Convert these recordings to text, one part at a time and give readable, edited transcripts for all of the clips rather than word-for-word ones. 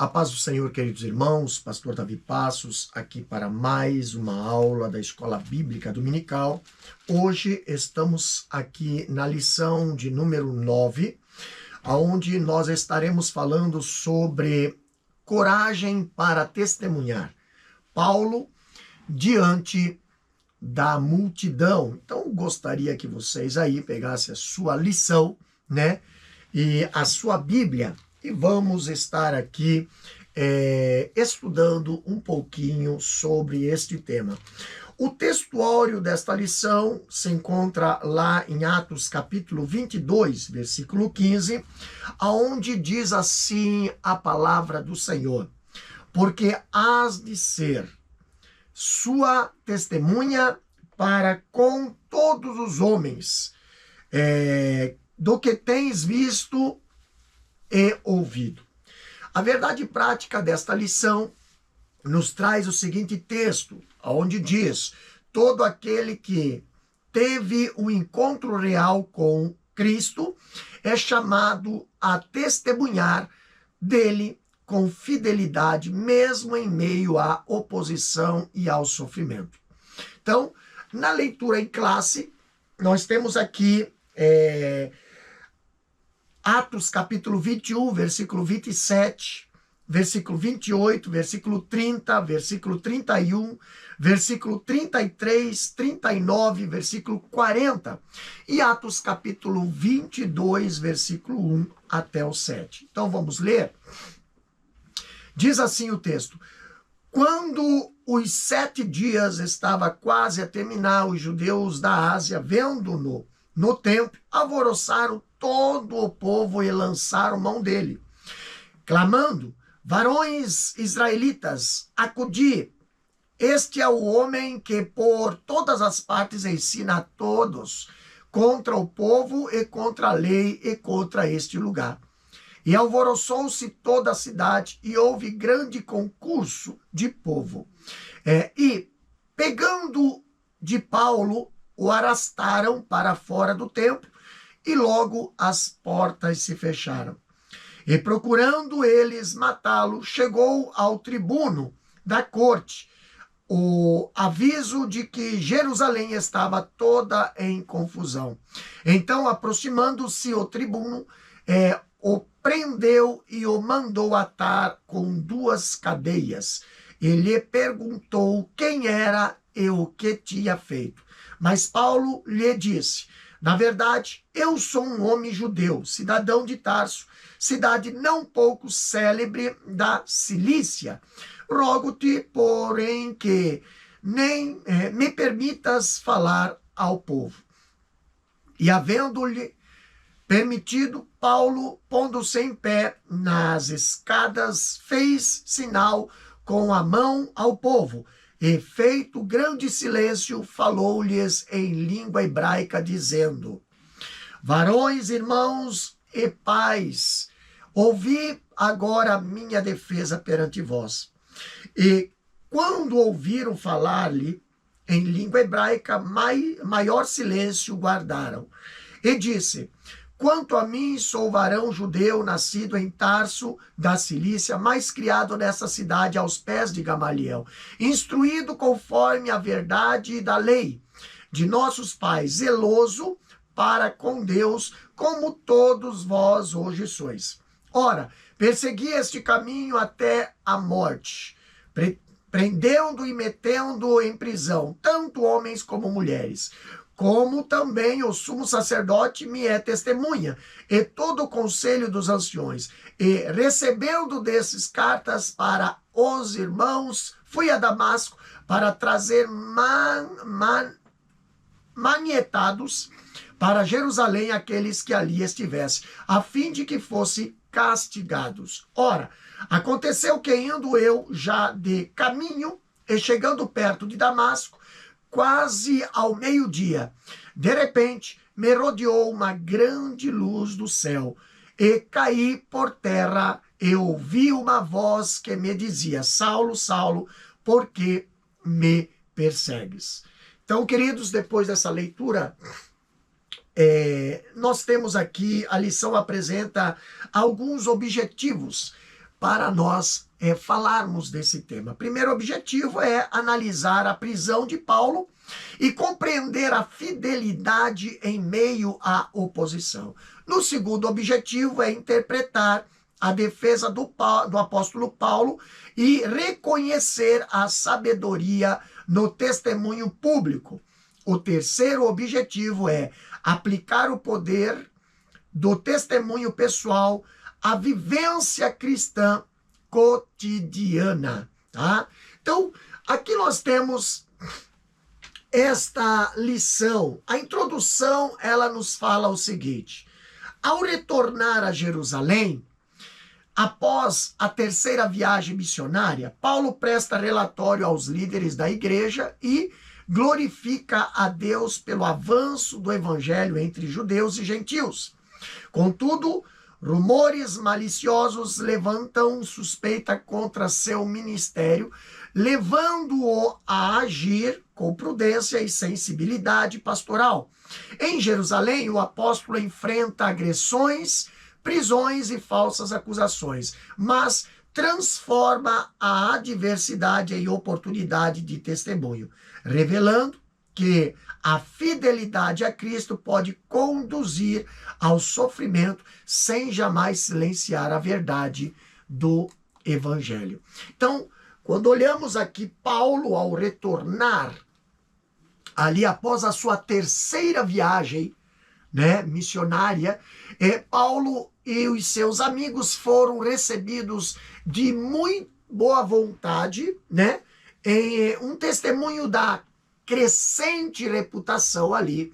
A paz do Senhor, queridos irmãos, pastor Davi Passos, aqui para mais uma aula da Escola Bíblica Dominical. Hoje estamos aqui na lição de número 9, onde nós estaremos falando sobre coragem para testemunhar. Paulo, diante da multidão. Então, gostaria que vocês aí pegassem a sua lição, e a sua Bíblia, e vamos estar aqui estudando um pouquinho sobre este tema. O textuário desta lição se encontra lá em Atos capítulo 22, versículo 15, aonde diz assim a palavra do Senhor: porque hás de ser sua testemunha para com todos os homens, do que tens visto e ouvido. A verdade prática desta lição nos traz o seguinte texto, onde diz: todo aquele que teve o encontro real com Cristo é chamado a testemunhar dele com fidelidade, mesmo em meio à oposição e ao sofrimento. Então, na leitura em classe, nós temos aqui Atos capítulo 21, versículo 27, versículo 28, versículo 30, versículo 31, versículo 33, 39, versículo 40. E Atos capítulo 22, versículo 1 até o 7. Então vamos ler. Diz assim o texto: quando os 7 dias estava quase a terminar, os judeus da Ásia, vendo-no no templo, alvoroçaram todo o povo e lançaram mão dele, clamando: varões israelitas, acudi, este é o homem que por todas as partes ensina a todos contra o povo e contra a lei e contra este lugar. E alvoroçou-se toda a cidade e houve grande concurso de povo. E pegando de Paulo, o arrastaram para fora do templo, e logo as portas se fecharam. E procurando eles matá-lo, chegou ao tribuno da corte o aviso de que Jerusalém estava toda em confusão. Então, aproximando-se o tribuno, o prendeu e o mandou atar com 2 cadeias. Ele perguntou quem era e o que tinha feito. Mas Paulo lhe disse: na verdade, eu sou um homem judeu, cidadão de Tarso, cidade não pouco célebre da Cilícia. Rogo-te, porém, que nem me permitas falar ao povo. E havendo-lhe permitido, Paulo, pondo-se em pé nas escadas, fez sinal com a mão ao povo, e feito grande silêncio, falou-lhes em língua hebraica, dizendo: varões, irmãos e pais, ouvi agora a minha defesa perante vós. E quando ouviram falar-lhe em língua hebraica, maior silêncio guardaram. E disse: quanto a mim, sou varão judeu, nascido em Tarso da Cilícia, mas criado nessa cidade aos pés de Gamaliel, instruído conforme a verdade da lei de nossos pais, zeloso para com Deus, como todos vós hoje sois. Ora, persegui este caminho até a morte, prendendo e metendo em prisão tanto homens como mulheres, como também o sumo sacerdote me é testemunha, e todo o conselho dos anciões. E recebendo desses cartas para os irmãos, fui a Damasco para trazer manietados para Jerusalém aqueles que ali estivessem, a fim de que fossem castigados. Ora, aconteceu que indo eu já de caminho, e chegando perto de Damasco, quase ao meio-dia, de repente me rodeou uma grande luz do céu, e caí por terra, e ouvi uma voz que me dizia: Saulo, Saulo, por que me persegues? Então, queridos, depois dessa leitura, nós temos aqui, a lição apresenta alguns objetivos para nós falarmos desse tema. Primeiro objetivo é analisar a prisão de Paulo e compreender a fidelidade em meio à oposição. No segundo objetivo é interpretar a defesa do apóstolo Paulo e reconhecer a sabedoria no testemunho público. O terceiro objetivo é aplicar o poder do testemunho pessoal à vivência cristã cotidiana, tá? Então, aqui nós temos esta lição. A introdução, ela nos fala o seguinte: ao retornar a Jerusalém, após a terceira viagem missionária, Paulo presta relatório aos líderes da igreja e glorifica a Deus pelo avanço do evangelho entre judeus e gentios. Contudo, rumores maliciosos levantam suspeita contra seu ministério, levando-o a agir com prudência e sensibilidade pastoral. Em Jerusalém, o apóstolo enfrenta agressões, prisões e falsas acusações, mas transforma a adversidade em oportunidade de testemunho, revelando que a fidelidade a Cristo pode conduzir ao sofrimento sem jamais silenciar a verdade do Evangelho. Então, quando olhamos aqui Paulo ao retornar, ali após a sua terceira viagem, missionária, Paulo e os seus amigos foram recebidos de muito boa vontade, em um testemunho da crescente reputação ali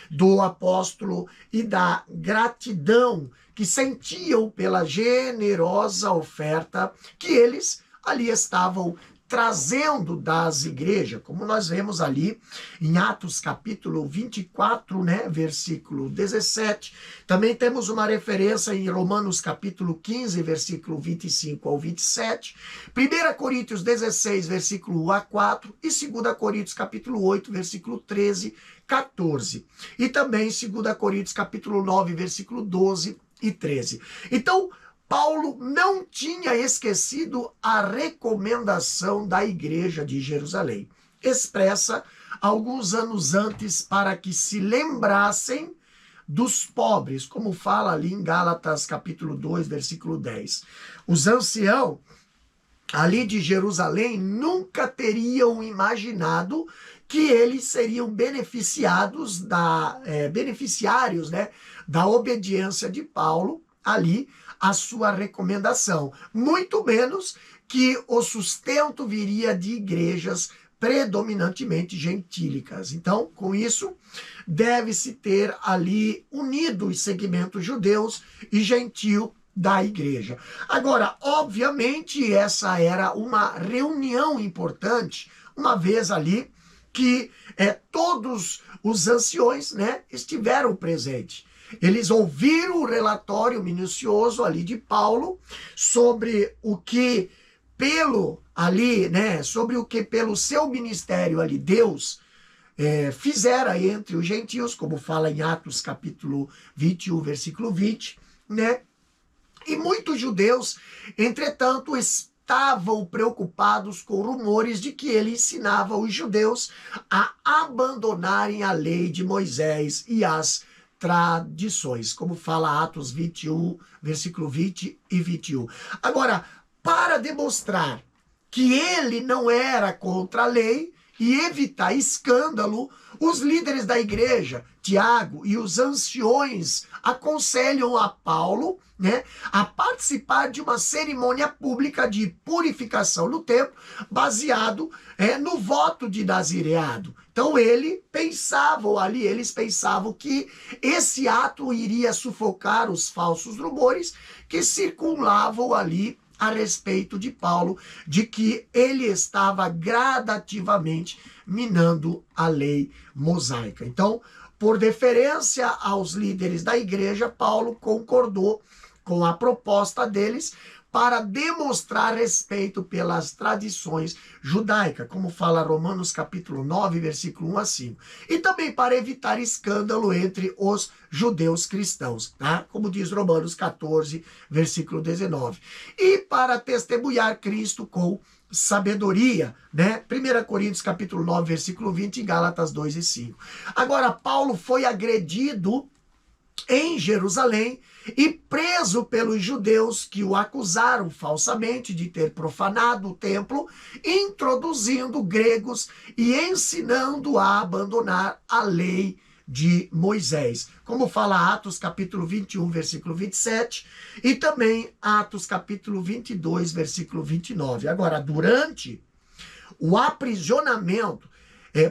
do apóstolo e da gratidão que sentiam pela generosa oferta que eles ali estavam trazendo das igrejas, como nós vemos ali em Atos capítulo 24, versículo 17. Também temos uma referência em Romanos capítulo 15, versículo 25 ao 27. 1 Coríntios 16, versículo 1 a 4. E 2 Coríntios capítulo 8, versículo 13, 14. E também 2 Coríntios capítulo 9, versículo 12 e 13. Então, Paulo não tinha esquecido a recomendação da igreja de Jerusalém, expressa alguns anos antes para que se lembrassem dos pobres, como fala ali em Gálatas capítulo 2, versículo 10. Os anciãos ali de Jerusalém nunca teriam imaginado que eles seriam beneficiários da obediência de Paulo ali, a sua recomendação, muito menos que o sustento viria de igrejas predominantemente gentílicas. Então, com isso, deve-se ter ali unido os segmentos judeus e gentil da igreja. Agora, obviamente, essa era uma reunião importante, uma vez ali que todos os anciões estiveram presentes. Eles ouviram o relatório minucioso ali de Paulo sobre o que pelo seu ministério ali Deus fizera entre os gentios, como fala em Atos capítulo 21, versículo 20, E muitos judeus, entretanto, estavam preocupados com rumores de que ele ensinava os judeus a abandonarem a lei de Moisés e as tradições, como fala Atos 21, versículo 20 e 21. Agora, para demonstrar que ele não era contra a lei e evitar escândalo, os líderes da igreja, Tiago e os anciões, aconselham a Paulo a participar de uma cerimônia pública de purificação no templo, baseado no voto de nazireado. Então eles pensavam que esse ato iria sufocar os falsos rumores que circulavam ali a respeito de Paulo, de que ele estava gradativamente minando a lei mosaica. Então, por deferência aos líderes da igreja, Paulo concordou com a proposta deles para demonstrar respeito pelas tradições judaicas, como fala Romanos capítulo 9, versículo 1 a 5. E também para evitar escândalo entre os judeus cristãos, tá? Como diz Romanos 14, versículo 19. E para testemunhar Cristo com sabedoria, né? 1 Coríntios capítulo 9, versículo 20 e Gálatas 2 e 5. Agora, Paulo foi agredido em Jerusalém e preso pelos judeus que o acusaram falsamente de ter profanado o templo, introduzindo gregos e ensinando a abandonar a lei de Moisés, como fala Atos capítulo 21, versículo 27, e também Atos capítulo 22, versículo 29. Agora, durante o aprisionamento,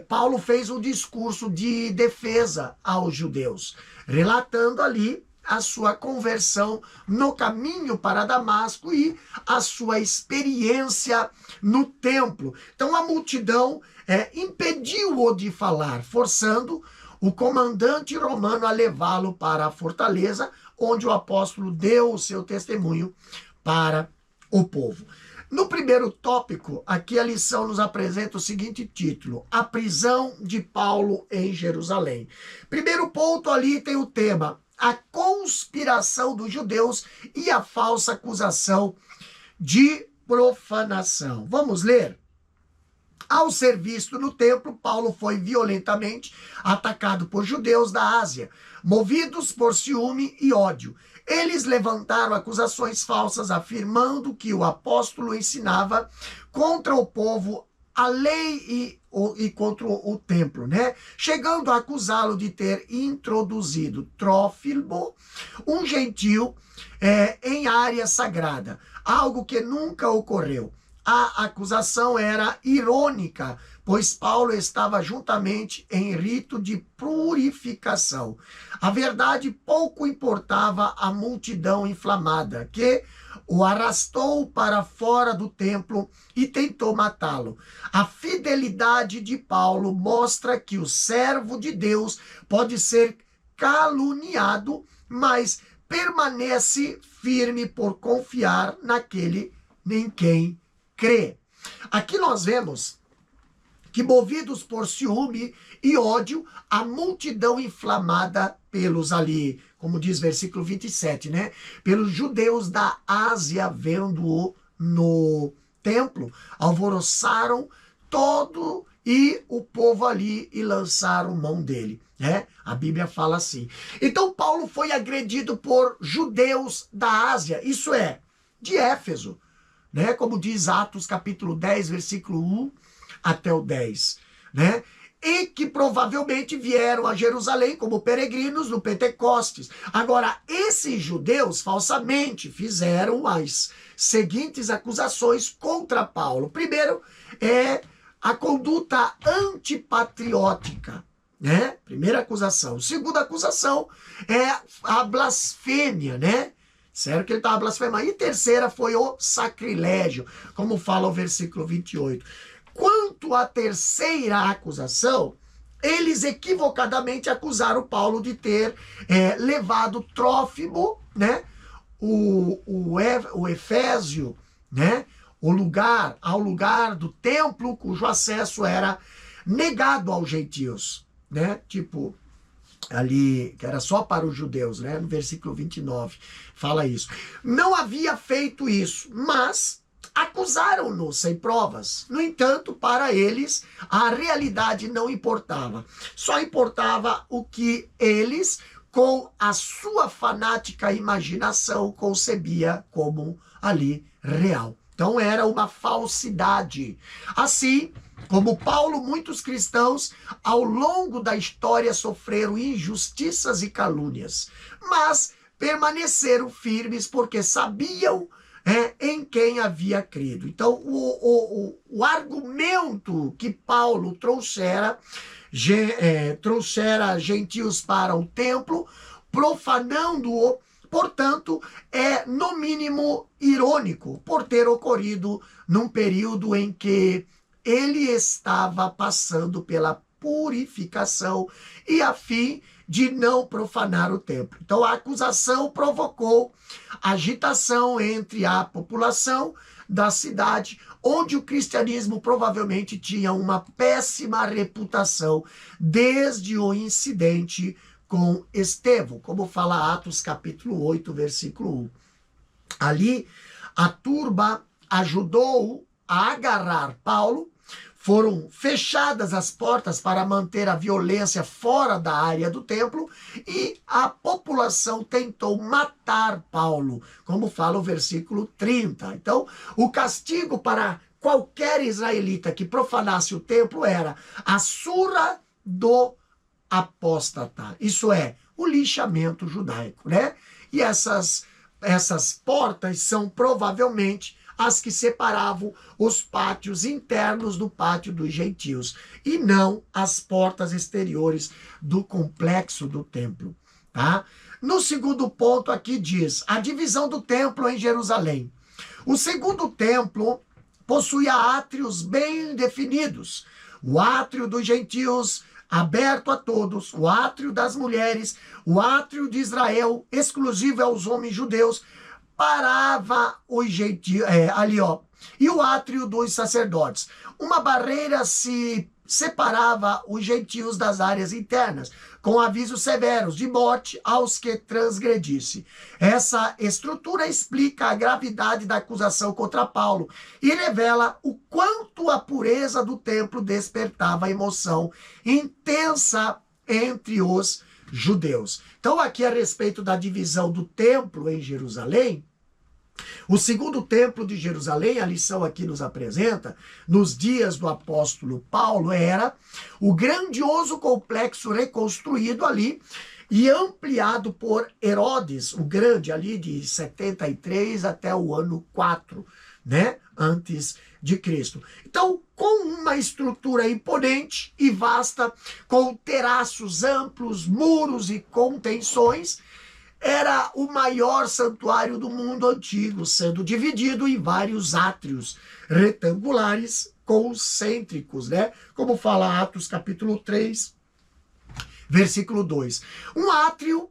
Paulo fez um discurso de defesa aos judeus, relatando ali a sua conversão no caminho para Damasco e a sua experiência no templo. Então a multidão impediu-o de falar, forçando o comandante romano a levá-lo para a fortaleza, onde o apóstolo deu o seu testemunho para o povo. No primeiro tópico, aqui a lição nos apresenta o seguinte título: a prisão de Paulo em Jerusalém. Primeiro ponto ali tem o tema: a conspiração dos judeus e a falsa acusação de profanação. Vamos ler? Ao ser visto no templo, Paulo foi violentamente atacado por judeus da Ásia, movidos por ciúme e ódio. Eles levantaram acusações falsas, afirmando que o apóstolo ensinava contra o povo a lei e contra o templo, né? Chegando a acusá-lo de ter introduzido Trófimo, um gentil, em área sagrada, algo que nunca ocorreu. A acusação era irônica, pois Paulo estava juntamente em rito de purificação. A verdade pouco importava à multidão inflamada, que o arrastou para fora do templo e tentou matá-lo. A fidelidade de Paulo mostra que o servo de Deus pode ser caluniado, mas permanece firme por confiar naquele em quem crê. Aqui nós vemos que, movidos por ciúme e ódio, a multidão inflamada pelos ali, como diz versículo 27, né? Pelos judeus da Ásia, vendo-o no templo, alvoroçaram todo e o povo ali e lançaram mão dele, né? A Bíblia fala assim. Então Paulo foi agredido por judeus da Ásia, isso é, de Éfeso, né? Como diz Atos capítulo 10, versículo 1 até o 10, né? E que provavelmente vieram a Jerusalém como peregrinos no Pentecostes. Agora, esses judeus falsamente fizeram as seguintes acusações contra Paulo. Primeiro, a conduta antipatriótica, né? Primeira acusação. Segunda acusação é a blasfêmia, né? Sério que ele estava blasfemando. E terceira foi o sacrilégio, como fala o versículo 28. Quanto à terceira acusação, eles equivocadamente acusaram Paulo de ter levado Trófimo, né? O Efésio, né? Ao lugar do templo cujo acesso era negado aos gentios, né? Tipo, ali, que era só para os judeus, né? No versículo 29, fala isso. Não havia feito isso, mas acusaram-no sem provas. No entanto, para eles, a realidade não importava. Só importava o que eles, com a sua fanática imaginação, concebia como ali real. Então era uma falsidade. Assim como Paulo, muitos cristãos ao longo da história sofreram injustiças e calúnias, mas permaneceram firmes porque sabiam em quem havia crido. Então o argumento que Paulo trouxera gentios para o templo, profanando-o, portanto, é no mínimo irônico, por ter ocorrido num período em que ele estava passando pela purificação e a fim de não profanar o templo. Então a acusação provocou agitação entre a população da cidade, onde o cristianismo provavelmente tinha uma péssima reputação desde o incidente com Estevão, como fala Atos capítulo 8, versículo 1. Ali, a turba ajudou a agarrar Paulo, foram fechadas as portas para manter a violência fora da área do templo e a população tentou matar Paulo, como fala o versículo 30. Então, o castigo para qualquer israelita que profanasse o templo era a surra do apóstata, isso é, o lixamento judaico, né? E essas portas são provavelmente as que separavam os pátios internos do pátio dos gentios, e não as portas exteriores do complexo do templo, tá? No segundo ponto aqui diz, a divisão do templo em Jerusalém. O segundo templo possuía átrios bem definidos, o átrio dos gentios aberto a todos, o átrio das mulheres, o átrio de Israel, exclusivo aos homens judeus, parava os gentios, ali ó, e o átrio dos sacerdotes. Uma barreira se separava os gentios das áreas internas, com avisos severos de morte aos que transgredisse. Essa estrutura explica a gravidade da acusação contra Paulo e revela o quanto a pureza do templo despertava emoção intensa entre os judeus. Então, aqui a respeito da divisão do templo em Jerusalém, o segundo templo de Jerusalém, a lição aqui nos apresenta, nos dias do apóstolo Paulo, era o grandioso complexo reconstruído ali e ampliado por Herodes, o Grande, ali de 73 até o ano 4, né, antes de Cristo. Então, com uma estrutura imponente e vasta, com terraços amplos, muros e contenções, era o maior santuário do mundo antigo, sendo dividido em vários átrios retangulares concêntricos, né? Como fala Atos capítulo 3, versículo 2. Um átrio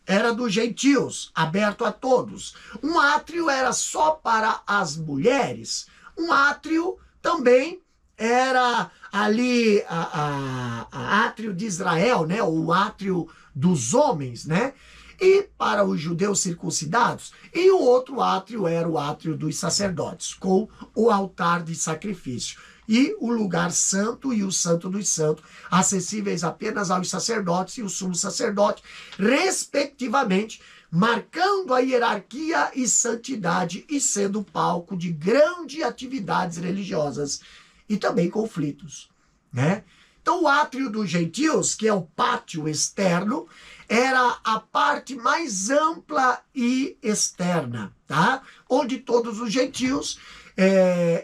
era dos gentios, aberto a todos. Um átrio era só para as mulheres. Um átrio também era ali a átrio de Israel, né? O átrio dos homens, né? E para os judeus circuncidados, e o outro átrio era o átrio dos sacerdotes, com o altar de sacrifício, e o lugar santo e o santo dos santos, acessíveis apenas aos sacerdotes e o sumo sacerdote, respectivamente, marcando a hierarquia e santidade e sendo palco de grandes atividades religiosas e também conflitos, né? Então, o átrio dos gentios, que é o pátio externo, era a parte mais ampla e externa, tá? Onde todos os gentios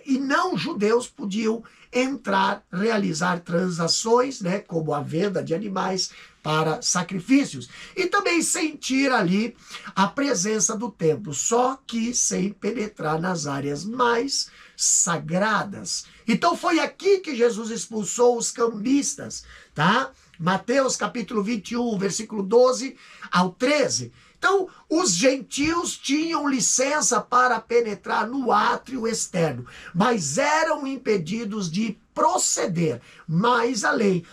e não judeus podiam entrar, realizar transações, né? Como a venda de animais para sacrifícios. E também sentir ali a presença do templo, só que sem penetrar nas áreas mais sagradas. Então foi aqui que Jesus expulsou os cambistas, tá? Mateus capítulo 21, versículo 12 ao 13. Então, os gentios tinham licença para penetrar no átrio externo, mas eram impedidos de proceder mais além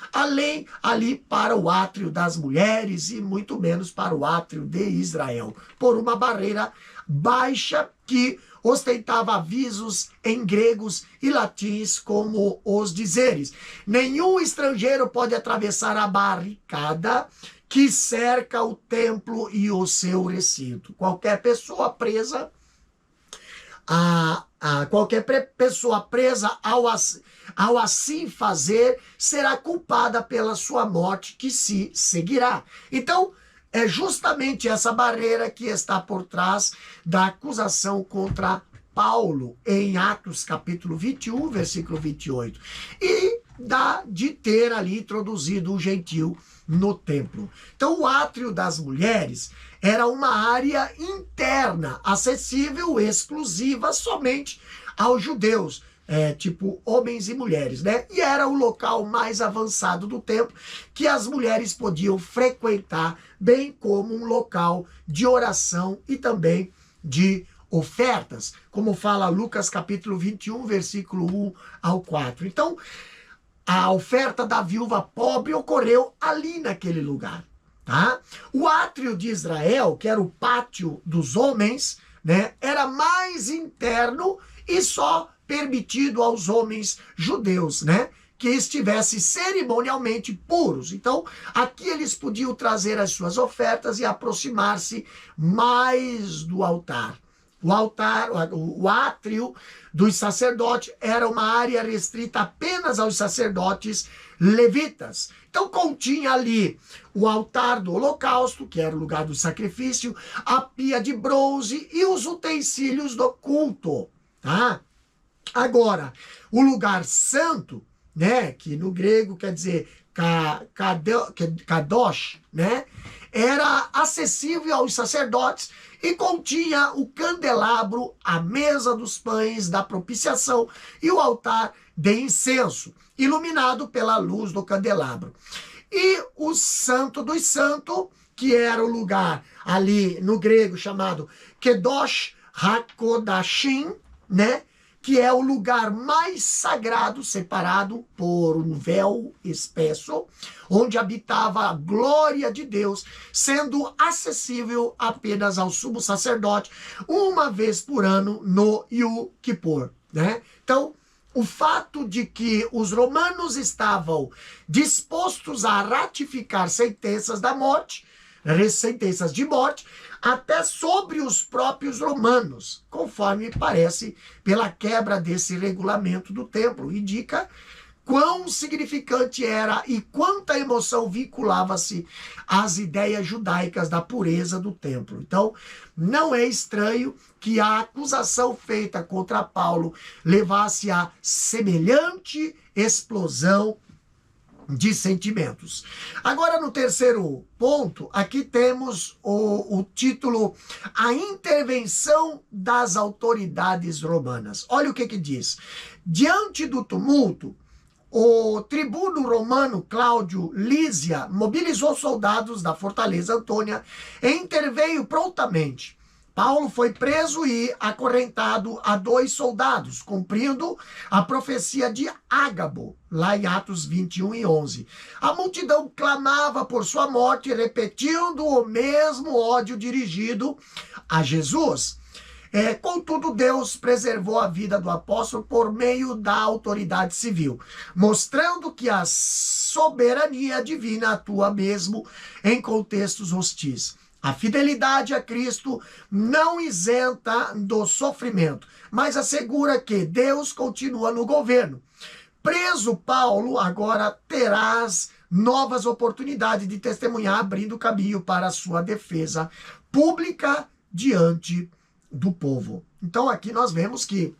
ali para o átrio das mulheres e muito menos para o átrio de Israel, por uma barreira baixa que ostentava avisos em gregos e latins, como os dizeres: nenhum estrangeiro pode atravessar a barricada que cerca o templo e o seu recinto. Qualquer pessoa presa ao assim fazer será culpada pela sua morte, que se seguirá. Então, é justamente essa barreira que está por trás da acusação contra Paulo em Atos capítulo 21, versículo 28. E de ter ali introduzido o gentil no templo. Então, o átrio das mulheres era uma área interna, acessível, exclusiva somente aos judeus, tipo homens e mulheres, né? E era o local mais avançado do templo que as mulheres podiam frequentar, bem como um local de oração e também de ofertas, como fala Lucas capítulo 21, versículo 1 ao 4. Então, a oferta da viúva pobre ocorreu ali naquele lugar, tá? O átrio de Israel, que era o pátio dos homens, né, era mais interno e só permitido aos homens judeus, né, que estivessem cerimonialmente puros. Então, aqui eles podiam trazer as suas ofertas e aproximar-se mais do altar. O altar, o átrio dos sacerdotes era uma área restrita apenas aos sacerdotes levitas. Então continha ali o altar do holocausto, que era o lugar do sacrifício, a pia de bronze e os utensílios do culto, tá? Agora, o lugar santo, né, que no grego quer dizer kadosh, né, era acessível aos sacerdotes e continha o candelabro, a mesa dos pães da propiciação e o altar de incenso, iluminado pela luz do candelabro. E o Santo dos Santos, que era o lugar ali no grego chamado Kedosh HaKodashim, né, que é o lugar mais sagrado, separado por um véu espesso, onde habitava a glória de Deus, sendo acessível apenas ao sumo sacerdote, uma vez por ano no Yom Kippur, né? Então, o fato de que os romanos estavam dispostos a ratificar sentenças da morte, sentenças de morte, até sobre os próprios romanos, conforme parece pela quebra desse regulamento do templo, indica quão significante era e quanta emoção vinculava-se às ideias judaicas da pureza do templo. Então, não é estranho que a acusação feita contra Paulo levasse a semelhante explosão de sentimentos. Agora, no terceiro ponto, aqui temos o título A Intervenção das Autoridades Romanas. Olha o que diz. Diante do tumulto, o tribuno romano Cláudio Lísia mobilizou soldados da fortaleza Antônia e interveio prontamente. Paulo foi preso e acorrentado a 2 soldados, cumprindo a profecia de Ágabo, lá em Atos 21 e 11. A multidão clamava por sua morte, repetindo o mesmo ódio dirigido a Jesus. Contudo, Deus preservou a vida do apóstolo por meio da autoridade civil, mostrando que a soberania divina atua mesmo em contextos hostis. A fidelidade a Cristo não isenta do sofrimento, mas assegura que Deus continua no governo. Preso Paulo, agora terás novas oportunidades de testemunhar, abrindo caminho para a sua defesa pública diante do povo. Então aqui nós vemos que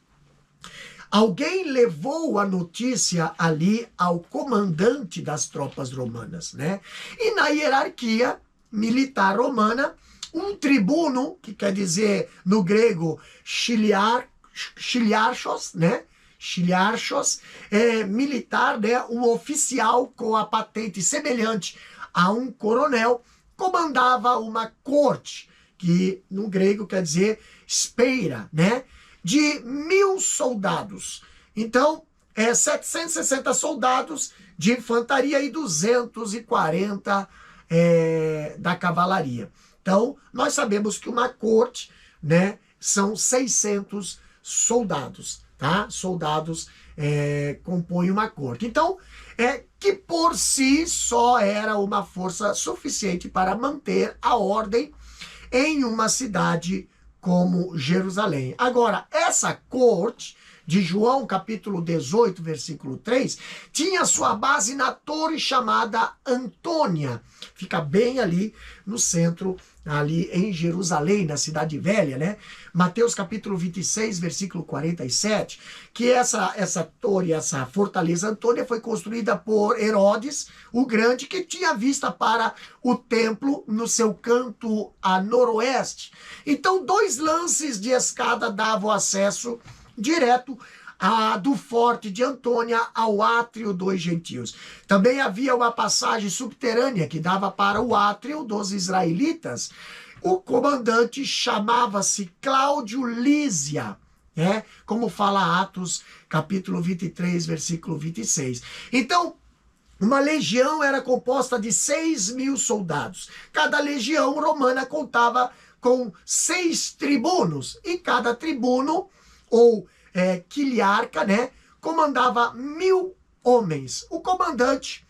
alguém levou a notícia ali ao comandante das tropas romanas, né? E na hierarquia militar romana, um tribuno, que quer dizer no grego chiliarchos, né? Chiliarchos, militar, né? Um oficial com a patente semelhante a um coronel, comandava uma corte, que no grego quer dizer speira, né? De 1000 soldados. Então, 760 soldados de infantaria e 240 da cavalaria. Então, nós sabemos que uma corte, né, são 600 soldados, tá? Soldados compõem uma corte. Então, que por si só era uma força suficiente para manter a ordem em uma cidade como Jerusalém. Agora, essa corte de João, capítulo 18, versículo 3, tinha sua base na torre chamada Antônia. Fica bem ali no centro, ali em Jerusalém, na Cidade Velha, né? Mateus capítulo 26, versículo 47, que essa torre, essa fortaleza Antônia foi construída por Herodes, o Grande, que tinha vista para o templo no seu canto a noroeste. Então, 2 lances de escada davam acesso direto do forte de Antônia ao átrio dos gentios. Também havia uma passagem subterrânea que dava para o átrio dos israelitas. O comandante chamava-se Cláudio Lísia, como fala Atos, capítulo 23, versículo 26. Então, uma legião era composta de 6.000 soldados. Cada legião romana contava com 6 tribunos, e cada tribuno, ou quiliarca, comandava 1.000 homens. O comandante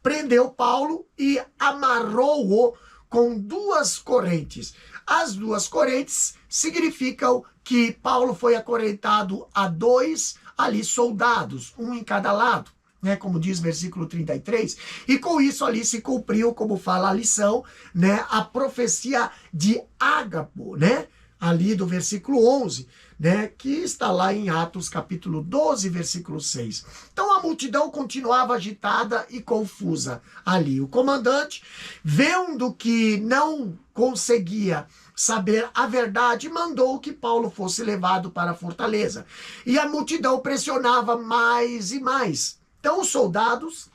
prendeu Paulo e amarrou-o com 2 correntes. As 2 correntes significam que Paulo foi acorrentado a 2 ali soldados, um em cada lado, como diz versículo 33, e com isso ali se cumpriu, como fala a lição, a profecia de Ágapo, ali do versículo 11, que está lá em Atos capítulo 12, versículo 6. Então a multidão continuava agitada e confusa ali. O comandante, vendo que não conseguia saber a verdade, mandou que Paulo fosse levado para a fortaleza. E a multidão pressionava mais e mais. Então os soldados,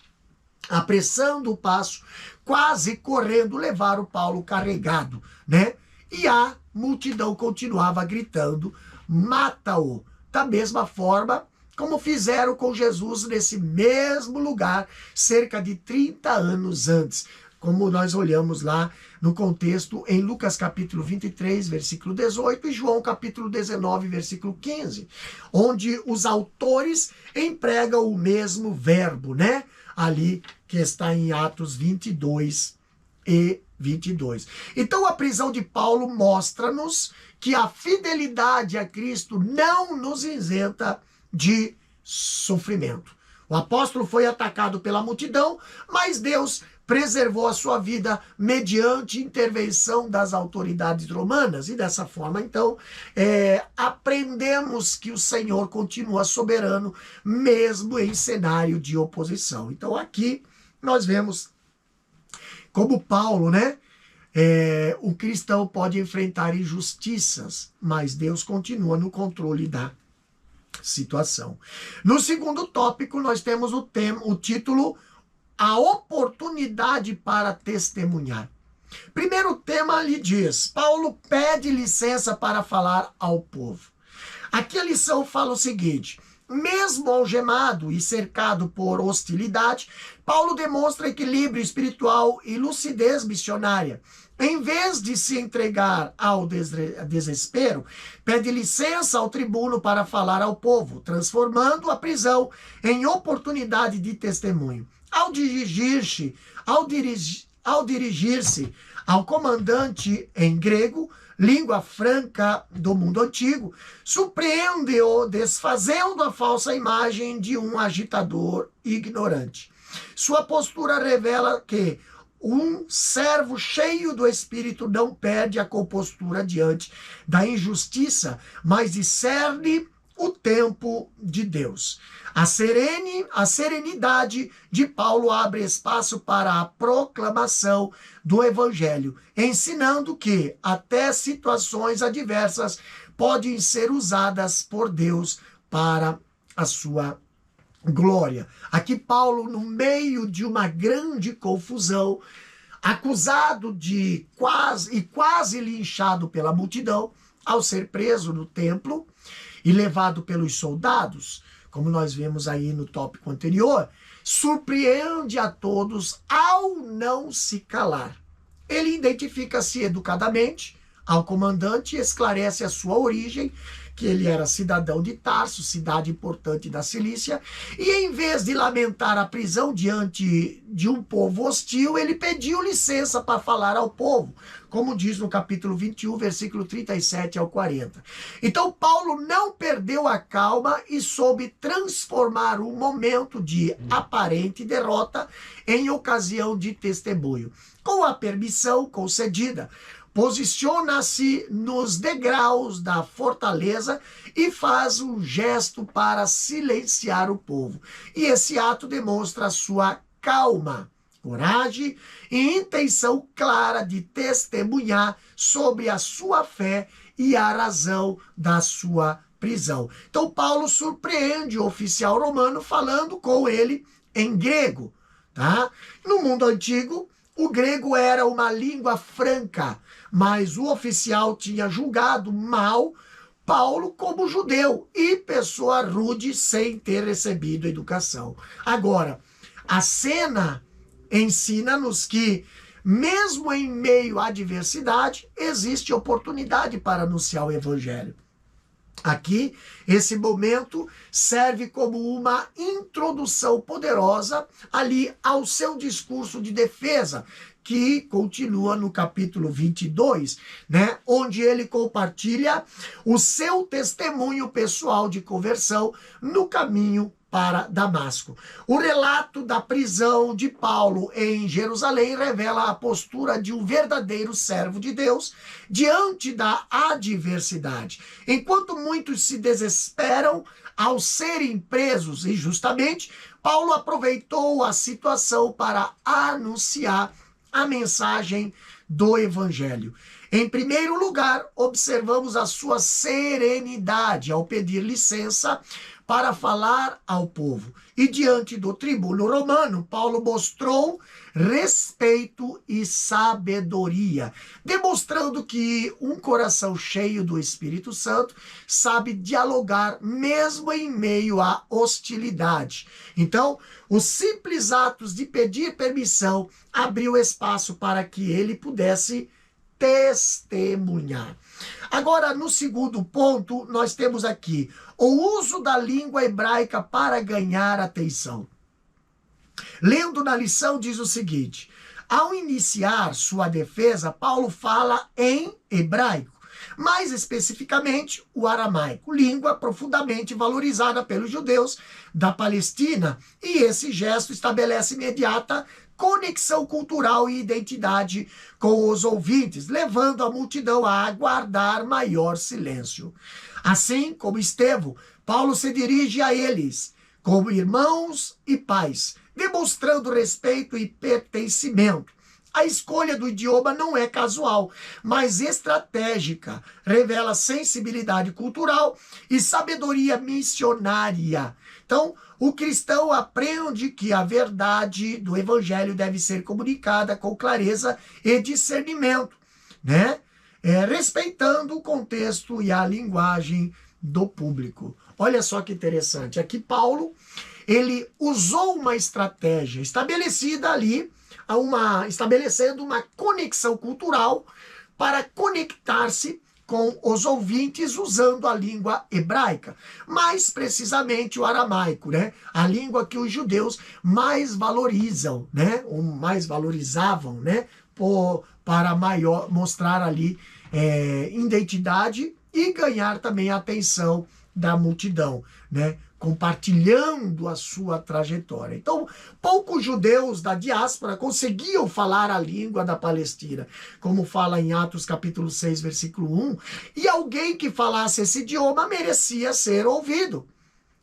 apressando o passo, quase correndo, levaram Paulo carregado, E a multidão continuava gritando: mata-o! Da mesma forma como fizeram com Jesus nesse mesmo lugar, cerca de 30 anos antes. Como nós olhamos lá no contexto em Lucas capítulo 23, versículo 18, e João capítulo 19, versículo 15, onde os autores empregam o mesmo verbo, ali que está em Atos 22 e 22. Então a prisão de Paulo mostra-nos que a fidelidade a Cristo não nos isenta de sofrimento. O apóstolo foi atacado pela multidão, mas Deus preservou a sua vida mediante intervenção das autoridades romanas. E dessa forma, então, aprendemos que o Senhor continua soberano, mesmo em cenário de oposição. Então aqui nós vemos como Paulo, o cristão pode enfrentar injustiças, mas Deus continua no controle da situação. No segundo tópico, nós temos o título A Oportunidade para Testemunhar. Primeiro tema ali diz: Paulo pede licença para falar ao povo. Aqui a lição fala o seguinte: mesmo algemado e cercado por hostilidade, Paulo demonstra equilíbrio espiritual e lucidez missionária. Em vez de se entregar ao desespero, pede licença ao tribuno para falar ao povo, transformando a prisão em oportunidade de testemunho. Ao dirigir-se ao comandante em grego, língua franca do mundo antigo, surpreende-o desfazendo a falsa imagem de um agitador ignorante. Sua postura revela que um servo cheio do Espírito não perde a compostura diante da injustiça, mas discerne o tempo de Deus. A serenidade de Paulo abre espaço para a proclamação do Evangelho, ensinando que até situações adversas podem ser usadas por Deus para a sua glória. Aqui Paulo, no meio de uma grande confusão, acusado de quase linchado pela multidão, ao ser preso no templo e levado pelos soldados, como nós vemos aí no tópico anterior, surpreende a todos ao não se calar. Ele identifica-se educadamente ao comandante e esclarece a sua origem, que ele era cidadão de Tarso, cidade importante da Cilícia, e em vez de lamentar a prisão diante de um povo hostil, ele pediu licença para falar ao povo, como diz no capítulo 21, versículo 37 ao 40. Então Paulo não perdeu a calma e soube transformar um momento de aparente derrota em ocasião de testemunho. Com a permissão concedida, posiciona-se nos degraus da fortaleza e faz um gesto para silenciar o povo. E esse ato demonstra sua calma, coragem e intenção clara de testemunhar sobre a sua fé e a razão da sua prisão. Então Paulo surpreende o oficial romano falando com ele em grego, tá? No mundo antigo, o grego era uma língua franca, mas o oficial tinha julgado mal Paulo como judeu e pessoa rude sem ter recebido educação. Agora, a cena ensina-nos que, mesmo em meio à adversidade, existe oportunidade para anunciar o evangelho. Aqui, esse momento serve como uma introdução poderosa ali ao seu discurso de defesa, que continua no capítulo 22, né, onde ele compartilha o seu testemunho pessoal de conversão no caminho para Damasco. O relato da prisão de Paulo em Jerusalém revela a postura de um verdadeiro servo de Deus diante da adversidade. Enquanto muitos se desesperam ao serem presos injustamente, Paulo aproveitou a situação para anunciar a mensagem do evangelho. Em primeiro lugar, observamos a sua serenidade ao pedir licença para falar ao povo. E diante do tribuno romano, Paulo mostrou respeito e sabedoria, demonstrando que um coração cheio do Espírito Santo sabe dialogar mesmo em meio à hostilidade. Então, os simples atos de pedir permissão abriu espaço para que ele pudesse testemunhar. Agora, no segundo ponto, nós temos aqui o uso da língua hebraica para ganhar atenção. Lendo na lição, diz o seguinte: ao iniciar sua defesa, Paulo fala em hebraico, mais especificamente o aramaico, língua profundamente valorizada pelos judeus da Palestina, e esse gesto estabelece imediata conexão cultural e identidade com os ouvintes, levando a multidão a aguardar maior silêncio. Assim como Estevão, Paulo se dirige a eles como irmãos e pais, demonstrando respeito e pertencimento. A escolha do idioma não é casual, mas estratégica, revela sensibilidade cultural e sabedoria missionária. Então, o cristão aprende que a verdade do evangelho deve ser comunicada com clareza e discernimento, né? Respeitando o contexto e a linguagem do público. Olha só que interessante. Aqui Paulo, ele usou uma estratégia estabelecida ali, estabelecendo uma conexão cultural para conectar-se com os ouvintes usando a língua hebraica, mais precisamente o aramaico, né? A língua que os judeus mais valorizam, né? Ou mais valorizavam, né? Para mostrar ali identidade e ganhar também a atenção da multidão, né? Compartilhando a sua trajetória. Então, poucos judeus da diáspora conseguiam falar a língua da Palestina, como fala em Atos capítulo 6, versículo 1, e alguém que falasse esse idioma merecia ser ouvido,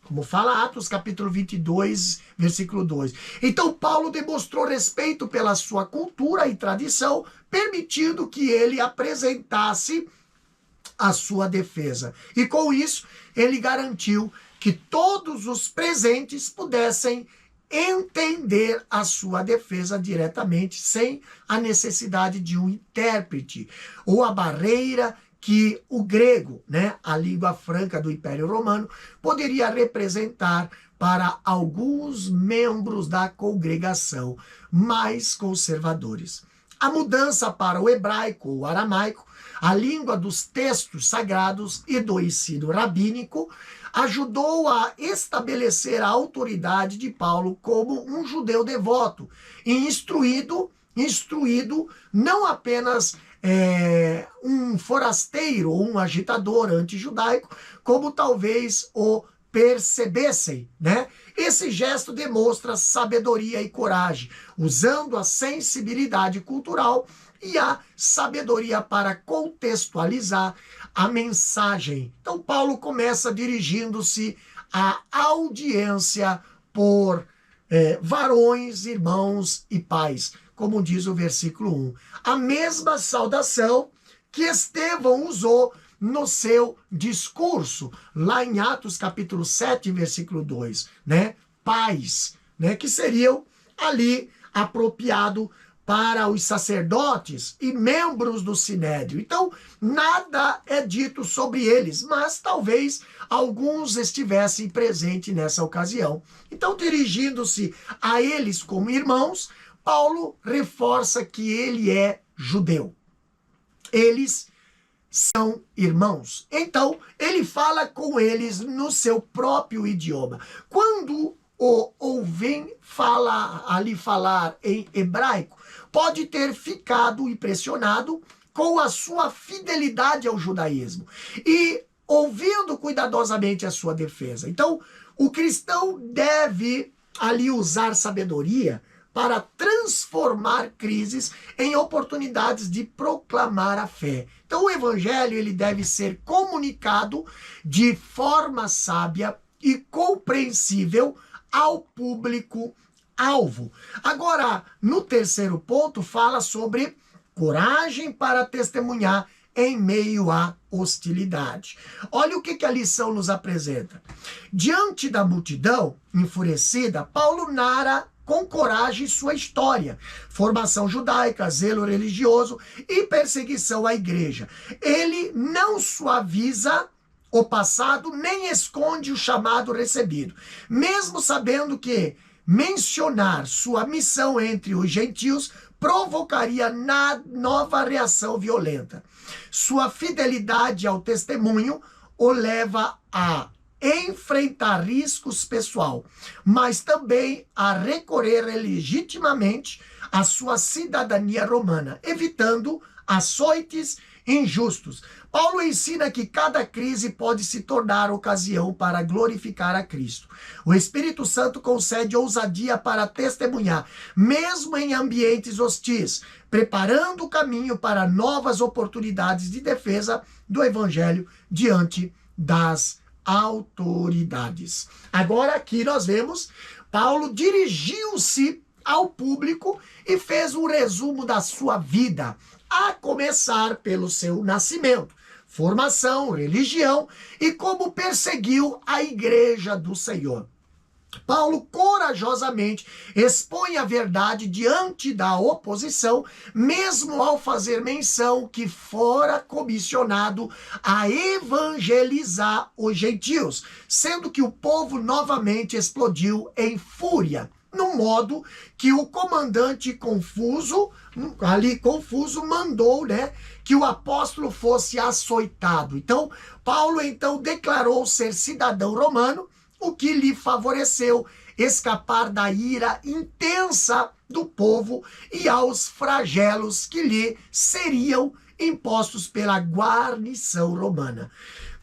como fala Atos capítulo 22, versículo 2. Então, Paulo demonstrou respeito pela sua cultura e tradição, permitindo que ele apresentasse a sua defesa. E com isso, ele garantiu que todos os presentes pudessem entender a sua defesa diretamente, sem a necessidade de um intérprete, ou a barreira que o grego, né, a língua franca do Império Romano, poderia representar para alguns membros da congregação mais conservadores. A mudança para o hebraico ou aramaico, a língua dos textos sagrados e do ensino rabínico, ajudou a estabelecer a autoridade de Paulo como um judeu devoto e instruído não apenas um forasteiro ou um agitador antijudaico, como talvez o percebessem, né? Esse gesto demonstra sabedoria e coragem, usando a sensibilidade cultural e a sabedoria para contextualizar a mensagem. Então, Paulo começa dirigindo-se à audiência por varões, irmãos e pais, como diz o versículo 1. A mesma saudação que Estevão usou no seu discurso, lá em Atos capítulo 7, versículo 2, né? Pais, né? Que seriam ali apropriado para os sacerdotes e membros do Sinédrio. Então, nada é dito sobre eles, mas talvez alguns estivessem presentes nessa ocasião. Então, dirigindo-se a eles como irmãos, Paulo reforça que ele é judeu. Eles são irmãos. Então, ele fala com eles no seu próprio idioma. Quando o ouvem falar em hebraico, pode ter ficado impressionado com a sua fidelidade ao judaísmo e ouvindo cuidadosamente a sua defesa. Então, o cristão deve ali usar sabedoria para transformar crises em oportunidades de proclamar a fé. Então, o evangelho ele deve ser comunicado de forma sábia e compreensível ao público-alvo. Agora, no terceiro ponto, fala sobre coragem para testemunhar em meio à hostilidade. Olha o que a lição nos apresenta. Diante da multidão enfurecida, Paulo narra com coragem sua história, formação judaica, zelo religioso e perseguição à igreja. Ele não suaviza o passado, nem esconde o chamado recebido, mesmo sabendo que mencionar sua missão entre os gentios provocaria nova reação violenta. Sua fidelidade ao testemunho o leva a enfrentar riscos pessoal, mas também a recorrer legitimamente à sua cidadania romana, evitando açoites injustos. Paulo ensina que cada crise pode se tornar ocasião para glorificar a Cristo. O Espírito Santo concede ousadia para testemunhar, mesmo em ambientes hostis, preparando o caminho para novas oportunidades de defesa do Evangelho diante das autoridades. Agora aqui nós vemos Paulo dirigiu-se ao público e fez um resumo da sua vida, a começar pelo seu nascimento, formação, religião e como perseguiu a igreja do Senhor. Paulo corajosamente expõe a verdade diante da oposição, mesmo ao fazer menção que fora comissionado a evangelizar os gentios, sendo que o povo novamente explodiu em fúria, no modo que o comandante confuso mandou, que o apóstolo fosse açoitado. Então, Paulo declarou ser cidadão romano, o que lhe favoreceu escapar da ira intensa do povo e aos flagelos que lhe seriam impostos pela guarnição romana.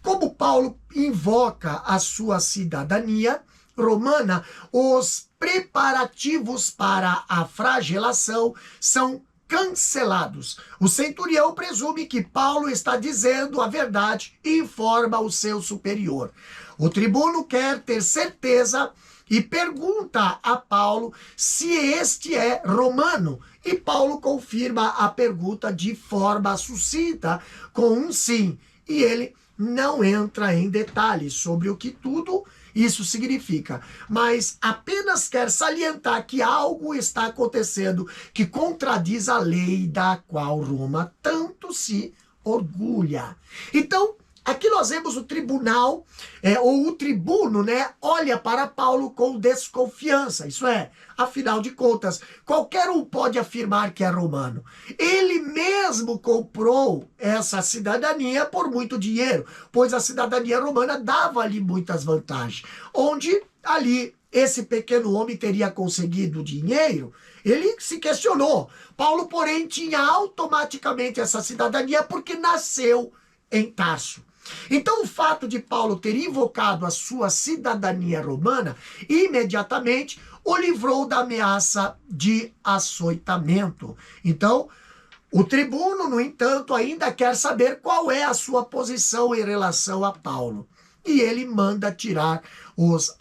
Como Paulo invoca a sua cidadania romana, os preparativos para a flagelação são cancelados. O centurião presume que Paulo está dizendo a verdade e informa o seu superior. O tribuno quer ter certeza e pergunta a Paulo se este é romano. E Paulo confirma a pergunta de forma sucinta com um sim. E ele não entra em detalhes sobre o que tudo isso significa, mas apenas quer salientar que algo está acontecendo que contradiz a lei da qual Roma tanto se orgulha. Então, aqui nós vemos o tribunal, ou o tribuno, olha para Paulo com desconfiança. Isso é, afinal de contas, qualquer um pode afirmar que é romano. Ele mesmo comprou essa cidadania por muito dinheiro, pois a cidadania romana dava-lhe muitas vantagens. Onde ali esse pequeno homem teria conseguido dinheiro, ele se questionou. Paulo, porém, tinha automaticamente essa cidadania porque nasceu em Tarso. Então, o fato de Paulo ter invocado a sua cidadania romana, imediatamente o livrou da ameaça de açoitamento. Então, o tribuno, no entanto, ainda quer saber qual é a sua posição em relação a Paulo. E ele manda tirar os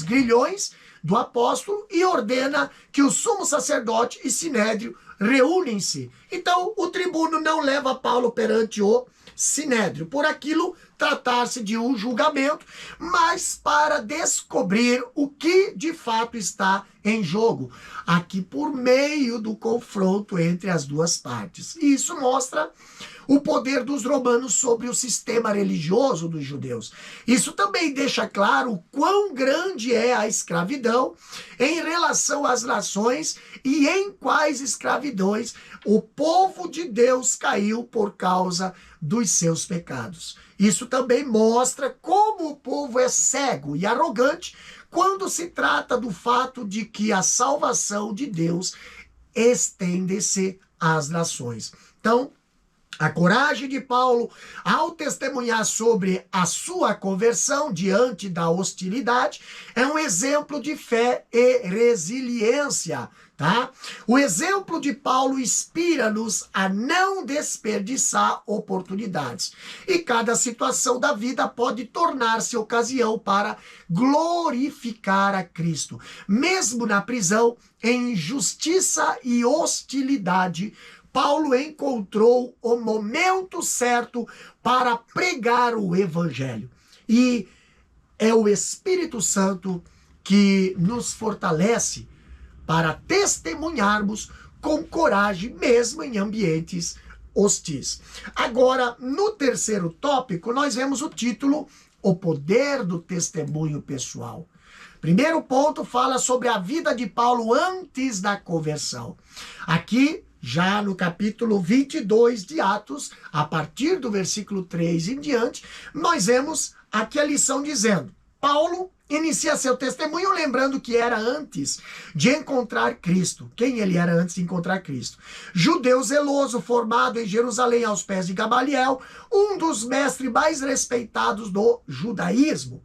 grilhões do apóstolo e ordena que o sumo sacerdote e sinédrio reúnem-se. Então, o tribuno não leva Paulo perante o sinédrio, por aquilo tratar-se de um julgamento, mas para descobrir o que de fato está em jogo, aqui por meio do confronto entre as duas partes. E isso mostra o poder dos romanos sobre o sistema religioso dos judeus. Isso também deixa claro o quão grande é a escravidão em relação às nações e em quais escravidões o povo de Deus caiu por causa dos seus pecados. Isso também mostra como o povo é cego e arrogante quando se trata do fato de que a salvação de Deus estende-se às nações. Então, a coragem de Paulo ao testemunhar sobre a sua conversão diante da hostilidade é um exemplo de fé e resiliência, tá? O exemplo de Paulo inspira-nos a não desperdiçar oportunidades. E cada situação da vida pode tornar-se ocasião para glorificar a Cristo. Mesmo na prisão, em injustiça e hostilidade, Paulo encontrou o momento certo para pregar o evangelho. E é o Espírito Santo que nos fortalece para testemunharmos com coragem, mesmo em ambientes hostis. Agora, no terceiro tópico, nós vemos o título O Poder do Testemunho Pessoal. Primeiro ponto fala sobre a vida de Paulo antes da conversão. Aqui, já no capítulo 22 de Atos, a partir do versículo 3 em diante, nós vemos aqui a lição dizendo: Paulo inicia seu testemunho lembrando que era antes de encontrar Cristo. Quem ele era antes de encontrar Cristo? Judeu zeloso, formado em Jerusalém aos pés de Gamaliel, um dos mestres mais respeitados do judaísmo.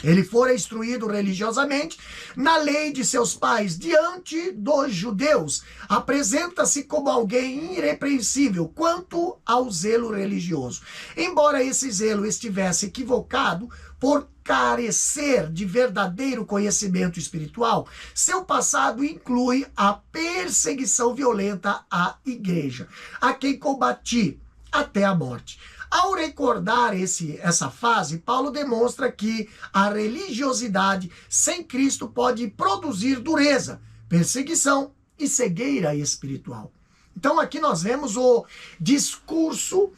Ele fora instruído religiosamente na lei de seus pais diante dos judeus. Apresenta-se como alguém irrepreensível quanto ao zelo religioso. Embora esse zelo estivesse equivocado por carecer de verdadeiro conhecimento espiritual, seu passado inclui a perseguição violenta à igreja, a quem combati até a morte. Ao recordar essa fase, Paulo demonstra que a religiosidade sem Cristo pode produzir dureza, perseguição e cegueira espiritual. Então aqui nós vemos o discurso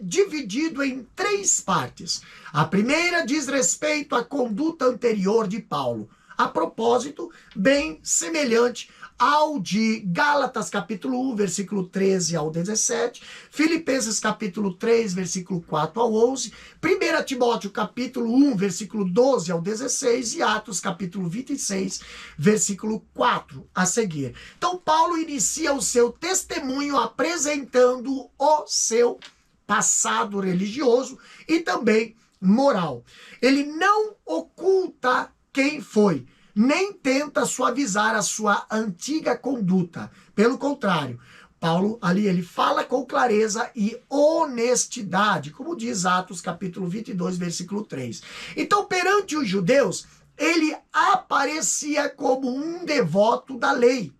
dividido em três partes. A primeira diz respeito à conduta anterior de Paulo, a propósito bem semelhante ao de Gálatas capítulo 1, versículo 13 ao 17, Filipenses capítulo 3, versículo 4 ao 11, 1 Timóteo capítulo 1, versículo 12 ao 16 e Atos capítulo 26, versículo 4 a seguir. Então Paulo inicia o seu testemunho apresentando o seu passado religioso e também moral. Ele não oculta quem foi, nem tenta suavizar a sua antiga conduta. Pelo contrário, Paulo ali ele fala com clareza e honestidade, como diz Atos capítulo 22, versículo 3. Então, perante os judeus, ele aparecia como um devoto da lei.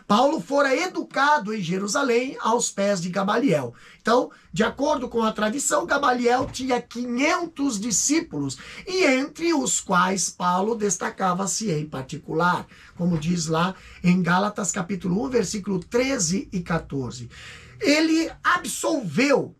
Paulo fora educado em Jerusalém aos pés de Gamaliel. Então, de acordo com a tradição, Gamaliel tinha 500 discípulos, e entre os quais Paulo destacava-se em particular, como diz lá em Gálatas capítulo 1, versículo 13 e 14. Ele absolveu,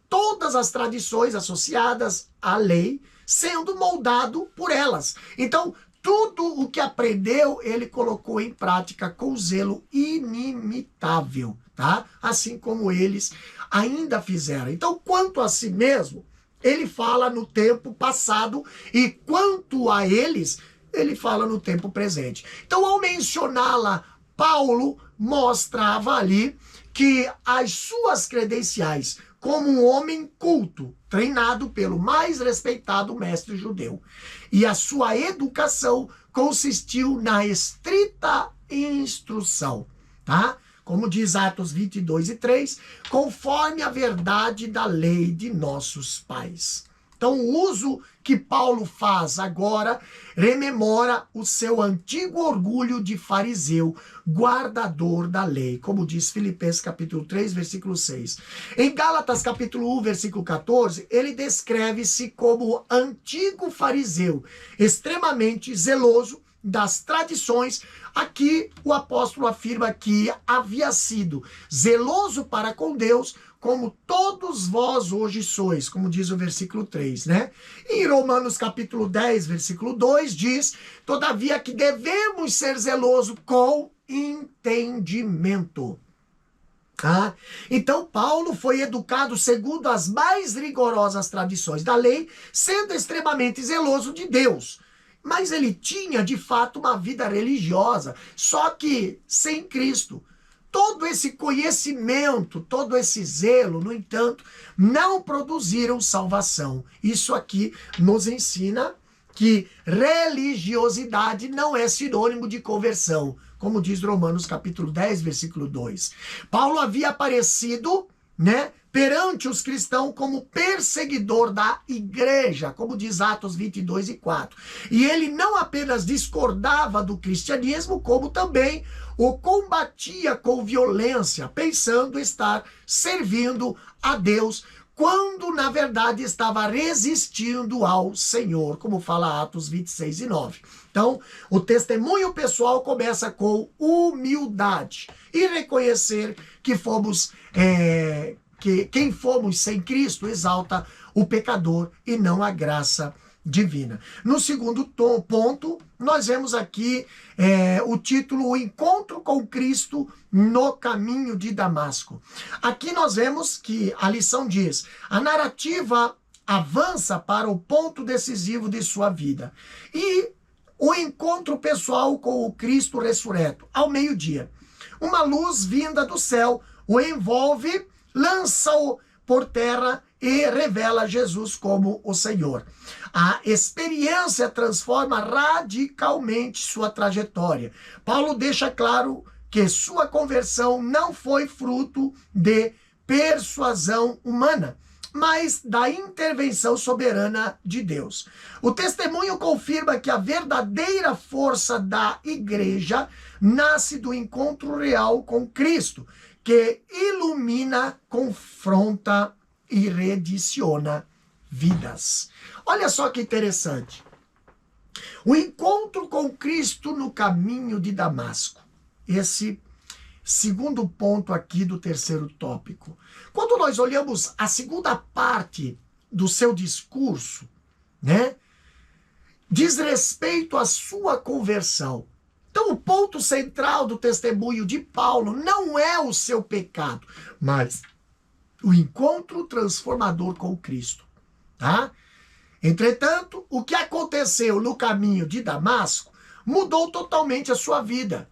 todas as tradições associadas à lei, sendo moldado por elas. Então, tudo o que aprendeu, ele colocou em prática com zelo inimitável, tá? Assim como eles ainda fizeram. Então, quanto a si mesmo, ele fala no tempo passado, e quanto a eles, ele fala no tempo presente. Então, ao mencioná-la, Paulo mostrava ali que as suas credenciais como um homem culto, treinado pelo mais respeitado mestre judeu. E a sua educação consistiu na estrita instrução, tá? Como diz Atos 22 e 3, conforme a verdade da lei de nossos pais. Então, o uso que Paulo faz agora rememora o seu antigo orgulho de fariseu, guardador da lei, como diz Filipenses capítulo 3, versículo 6. Em Gálatas capítulo 1, versículo 14, ele descreve-se como antigo fariseu, extremamente zeloso das tradições. Aqui o apóstolo afirma que havia sido zeloso para com Deus, como todos vós hoje sois, como diz o versículo 3, né? Em Romanos capítulo 10, versículo 2, diz, todavia que devemos ser zelosos com entendimento. Ah, então Paulo foi educado segundo as mais rigorosas tradições da lei, sendo extremamente zeloso de Deus. Mas ele tinha, de fato, uma vida religiosa, só que sem Cristo. Todo esse conhecimento, todo esse zelo, no entanto, não produziram salvação. Isso aqui nos ensina que religiosidade não é sinônimo de conversão, como diz Romanos capítulo 10, versículo 2. Paulo havia aparecido, né, perante os cristãos como perseguidor da igreja, como diz Atos 22 e 4. E ele não apenas discordava do cristianismo, como também o combatia com violência, pensando estar servindo a Deus, quando na verdade estava resistindo ao Senhor, como fala Atos 26 e 9. Então, o testemunho pessoal começa com humildade e reconhecer que fomos... quem fomos sem Cristo exalta o pecador e não a graça divina. No segundo ponto, nós vemos aqui o título O Encontro com Cristo no Caminho de Damasco. Aqui nós vemos que a lição diz, a narrativa avança para o ponto decisivo de sua vida. E o encontro pessoal com o Cristo ressurreto, ao meio-dia. Uma luz vinda do céu o envolve, lança-o por terra e revela Jesus como o Senhor. A experiência transforma radicalmente sua trajetória. Paulo deixa claro que sua conversão não foi fruto de persuasão humana, mas da intervenção soberana de Deus. O testemunho confirma que a verdadeira força da igreja nasce do encontro real com Cristo, que ilumina, confronta e rediciona vidas. Olha só que interessante. O encontro com Cristo no caminho de Damasco. Esse segundo ponto aqui do terceiro tópico. Quando nós olhamos a segunda parte do seu discurso, né, diz respeito à sua conversão. Então, o ponto central do testemunho de Paulo não é o seu pecado, mas o encontro transformador com Cristo, tá? Entretanto, o que aconteceu no caminho de Damasco mudou totalmente a sua vida.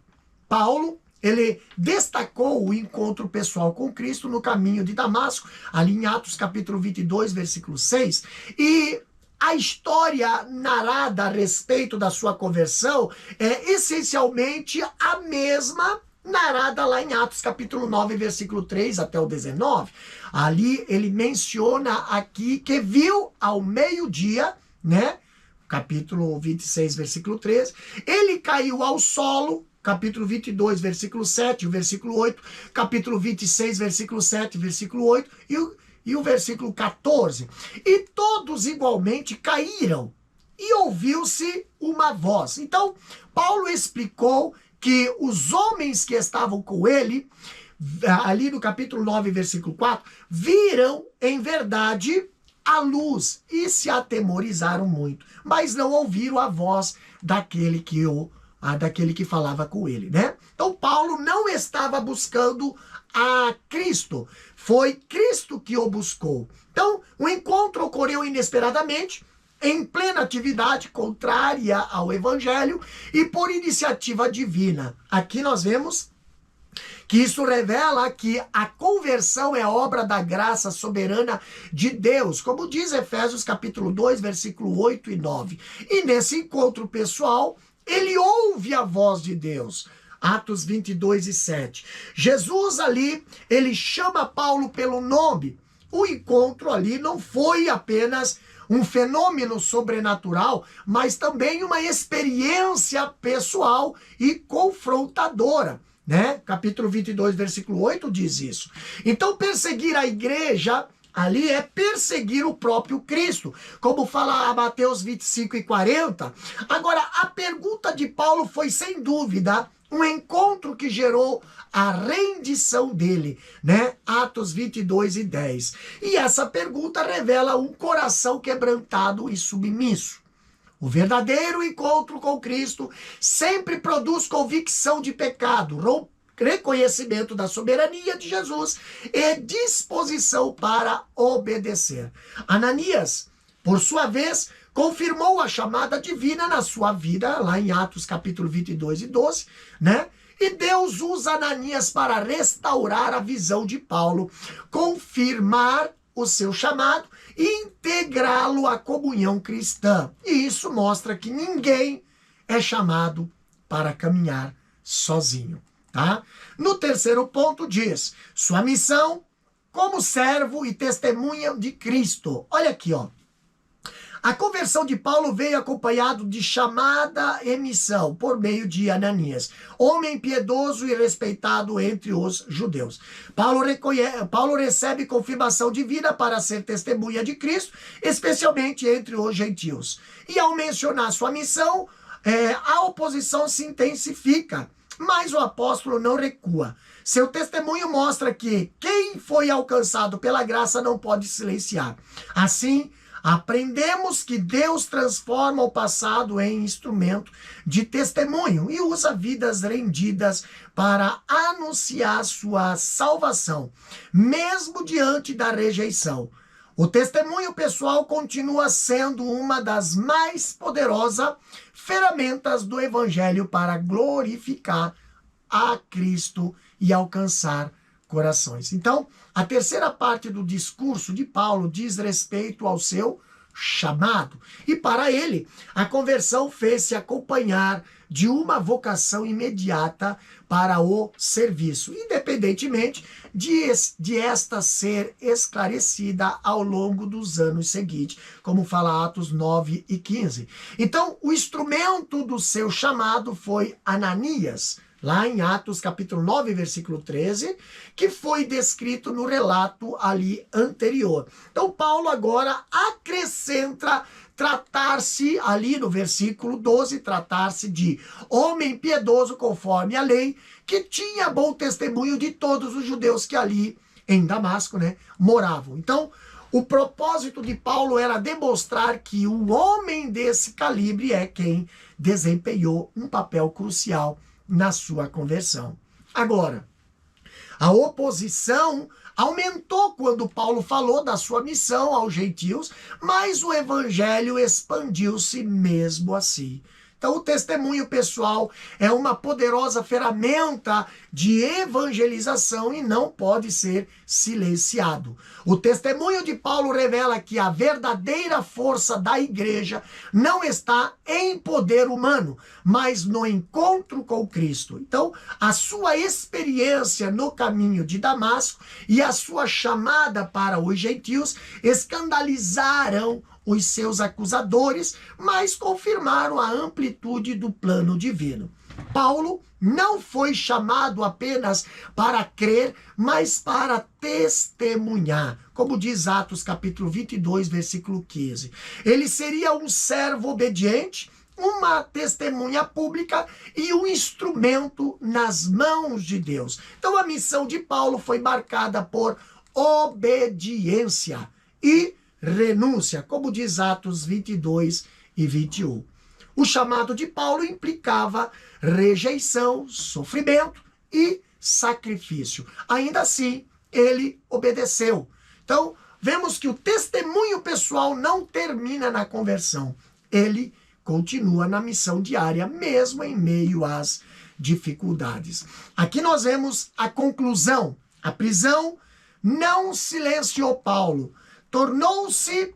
Paulo, ele destacou o encontro pessoal com Cristo no caminho de Damasco, ali em Atos capítulo 22, versículo 6, e a história narrada a respeito da sua conversão é essencialmente a mesma narrada lá em Atos capítulo 9, versículo 3 até o 19. Ali ele menciona aqui que viu ao meio-dia, né? Capítulo 26, versículo 13. Ele caiu ao solo, capítulo 22, versículo 7, o versículo 8. Capítulo 26, versículo 7, versículo 8. E o versículo 14. E todos igualmente caíram. E ouviu-se uma voz. Então, Paulo explicou que os homens que estavam com ele, ali no capítulo 9, versículo 4, viram em verdade a luz e se atemorizaram muito, mas não ouviram a voz daquele que falava com ele, né? Então Paulo não estava buscando a Cristo, foi Cristo que o buscou. Então o encontro ocorreu inesperadamente, em plena atividade contrária ao evangelho e por iniciativa divina. Aqui nós vemos que isso revela que a conversão é obra da graça soberana de Deus, como diz Efésios capítulo 2, versículo 8 e 9. E nesse encontro pessoal, ele ouve a voz de Deus. Atos 22 e 7. Jesus ali, ele chama Paulo pelo nome. O encontro ali não foi apenas um fenômeno sobrenatural, mas também uma experiência pessoal e confrontadora, né? Capítulo 22, versículo 8 diz isso. Então, perseguir a igreja ali é perseguir o próprio Cristo, como fala Mateus 25 e 40. Agora, a pergunta de Paulo foi, sem dúvida, um encontro que gerou a rendição dele, né? Atos 22 e 10. E essa pergunta revela um coração quebrantado e submisso. O verdadeiro encontro com Cristo sempre produz convicção de pecado, reconhecimento da soberania de Jesus e disposição para obedecer. Ananias, por sua vez, confirmou a chamada divina na sua vida, lá em Atos capítulo 22 e 12, né? E Deus usa Ananias para restaurar a visão de Paulo, confirmar o seu chamado e integrá-lo à comunhão cristã. E isso mostra que ninguém é chamado para caminhar sozinho, tá? No terceiro ponto diz, sua missão como servo e testemunha de Cristo. Olha aqui, ó. A conversão de Paulo veio acompanhado de chamada e missão por meio de Ananias, homem piedoso e respeitado entre os judeus. Paulo recebe confirmação divina para ser testemunha de Cristo, especialmente entre os gentios. E ao mencionar sua missão, a oposição se intensifica, mas o apóstolo não recua. Seu testemunho mostra que quem foi alcançado pela graça não pode silenciar. Assim, aprendemos que Deus transforma o passado em instrumento de testemunho e usa vidas rendidas para anunciar sua salvação, mesmo diante da rejeição. O testemunho pessoal continua sendo uma das mais poderosas ferramentas do Evangelho para glorificar a Cristo e alcançar corações. Então, a terceira parte do discurso de Paulo diz respeito ao seu chamado. E para ele, a conversão fez-se acompanhar de uma vocação imediata para o serviço, independentemente de esta ser esclarecida ao longo dos anos seguintes, como fala Atos 9 e 15. Então, o instrumento do seu chamado foi Ananias, lá em Atos capítulo 9, versículo 13, que foi descrito no relato ali anterior. Então, Paulo agora acrescenta tratar-se, ali no versículo 12, tratar-se de homem piedoso conforme a lei, que tinha bom testemunho de todos os judeus que ali em Damasco, né, moravam. Então, o propósito de Paulo era demonstrar que um homem desse calibre é quem desempenhou um papel crucial na sua conversão. Agora, a oposição aumentou quando Paulo falou da sua missão aos gentios, mas o evangelho expandiu-se mesmo assim. Então, o testemunho pessoal é uma poderosa ferramenta de evangelização e não pode ser silenciado. O testemunho de Paulo revela que a verdadeira força da igreja não está em poder humano, mas no encontro com Cristo. Então, a sua experiência no caminho de Damasco e a sua chamada para os gentios escandalizaram os seus acusadores, mas confirmaram a amplitude do plano divino. Paulo não foi chamado apenas para crer, mas para testemunhar, como diz Atos capítulo 22, versículo 15. Ele seria um servo obediente, uma testemunha pública e um instrumento nas mãos de Deus. Então a missão de Paulo foi marcada por obediência e renúncia, como diz Atos 22 e 21. O chamado de Paulo implicava rejeição, sofrimento e sacrifício. Ainda assim, ele obedeceu. Então, vemos que o testemunho pessoal não termina na conversão. Ele continua na missão diária, mesmo em meio às dificuldades. Aqui nós vemos a conclusão. A prisão não silenciou Paulo, tornou-se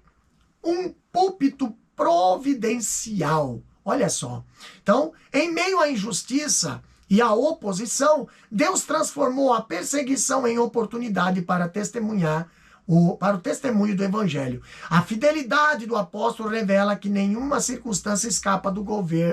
um púlpito providencial. Olha só. Então, em meio à injustiça e à oposição, Deus transformou a perseguição em oportunidade para testemunhar para o testemunho do evangelho. A fidelidade do apóstolo revela que nenhuma circunstância escapa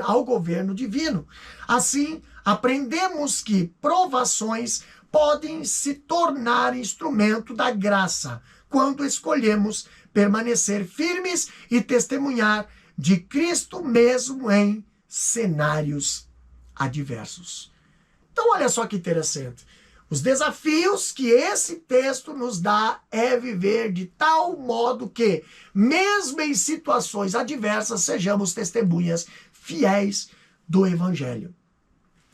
ao governo divino. Assim, aprendemos que provações podem se tornar instrumento da graça quando escolhemos permanecer firmes e testemunhar de Cristo mesmo em cenários adversos. Então, olha só que interessante. Os desafios que esse texto nos dá é viver de tal modo que, mesmo em situações adversas, sejamos testemunhas fiéis do Evangelho.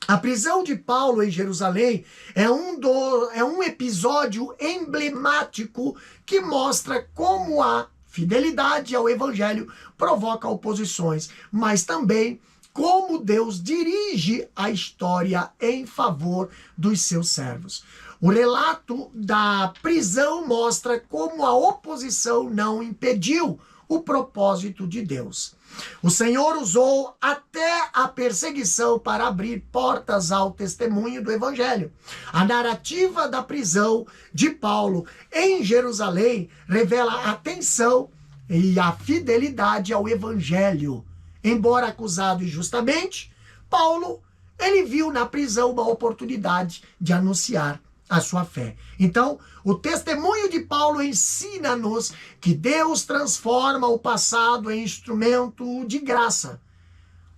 A prisão de Paulo em Jerusalém é um episódio emblemático que mostra como a fidelidade ao Evangelho provoca oposições, mas também como Deus dirige a história em favor dos seus servos. O relato da prisão mostra como a oposição não impediu o propósito de Deus. O Senhor usou até a perseguição para abrir portas ao testemunho do Evangelho. A narrativa da prisão de Paulo em Jerusalém revela a atenção e a fidelidade ao Evangelho. Embora acusado injustamente, Paulo, ele viu na prisão uma oportunidade de anunciar a sua fé. Então, o testemunho de Paulo ensina-nos que Deus transforma o passado em instrumento de graça.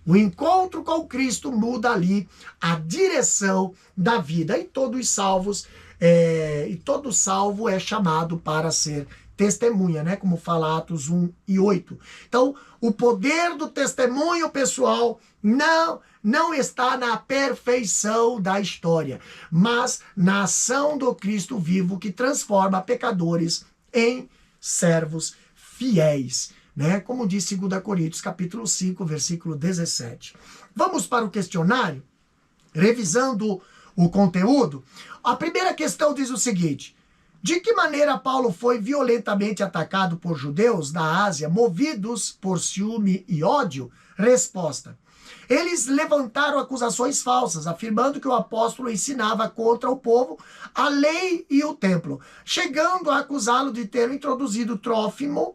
O encontro com Cristo muda ali a direção da vida. E todo salvo é chamado para ser testemunha, né? Como fala Atos 1:8. Então, o poder do testemunho pessoal não está na perfeição da história, mas na ação do Cristo vivo que transforma pecadores em servos fiéis, né? Como diz 2 Coríntios, capítulo 5, versículo 17. Vamos para o questionário, revisando o conteúdo. A primeira questão diz o seguinte: de que maneira Paulo foi violentamente atacado por judeus da Ásia, movidos por ciúme e ódio? Resposta: eles levantaram acusações falsas, afirmando que o apóstolo ensinava contra o povo a lei e o templo, chegando a acusá-lo de ter introduzido Trófimo,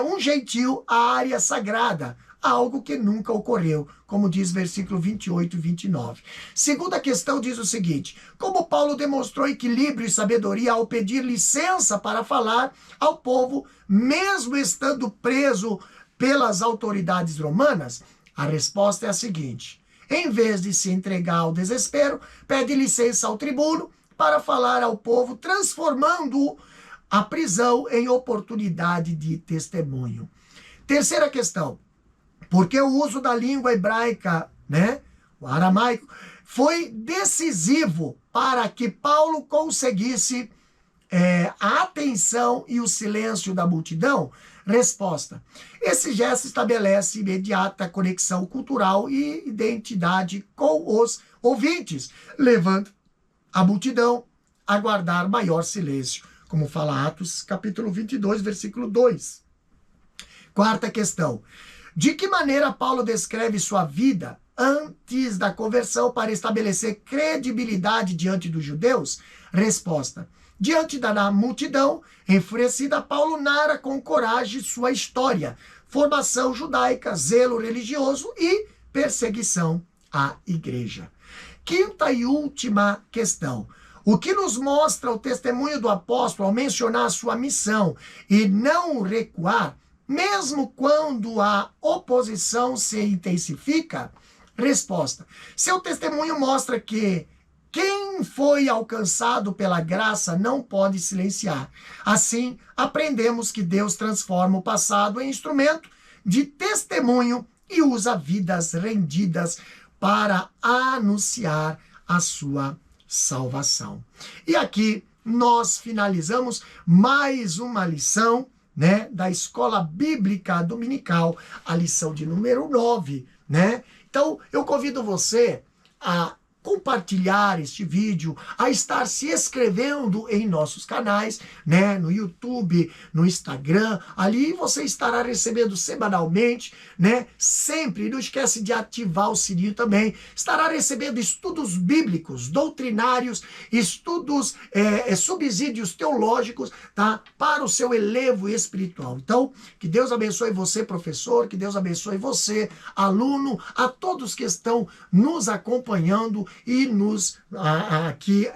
um gentil, à área sagrada, algo que nunca ocorreu, como diz versículo 28 e 29. Segunda questão diz o seguinte: como Paulo demonstrou equilíbrio e sabedoria ao pedir licença para falar ao povo, mesmo estando preso pelas autoridades romanas? A resposta é a seguinte: em vez de se entregar ao desespero, pede licença ao tribuno para falar ao povo, transformando a prisão em oportunidade de testemunho. Terceira questão: porque o uso da língua hebraica, né, o aramaico, foi decisivo para que Paulo conseguisse a atenção e o silêncio da multidão? Resposta: esse gesto estabelece imediata conexão cultural e identidade com os ouvintes, levando a multidão a guardar maior silêncio, como fala Atos, capítulo 22, versículo 2. Quarta questão: de que maneira Paulo descreve sua vida antes da conversão para estabelecer credibilidade diante dos judeus? Resposta: diante da multidão enfurecida, Paulo narra com coragem sua história, formação judaica, zelo religioso e perseguição à igreja. Quinta e última questão: o que nos mostra o testemunho do apóstolo ao mencionar sua missão e não recuar, mesmo quando a oposição se intensifica? Resposta: seu testemunho mostra que quem foi alcançado pela graça não pode silenciar. Assim, aprendemos que Deus transforma o passado em instrumento de testemunho e usa vidas rendidas para anunciar a sua salvação. E aqui nós finalizamos mais uma lição, né, da Escola Bíblica Dominical, a lição de número 9, né? Então, eu convido você a compartilhar este vídeo, a estar se inscrevendo em nossos canais, né, no YouTube, no Instagram. Ali você estará recebendo semanalmente, né, sempre. Não esquece de ativar o sininho também. Estará recebendo estudos bíblicos, doutrinários, estudos, subsídios teológicos, tá, para o seu elevo espiritual. Então, que Deus abençoe você, professor, que Deus abençoe você, aluno, a todos que estão nos acompanhando e nos aqui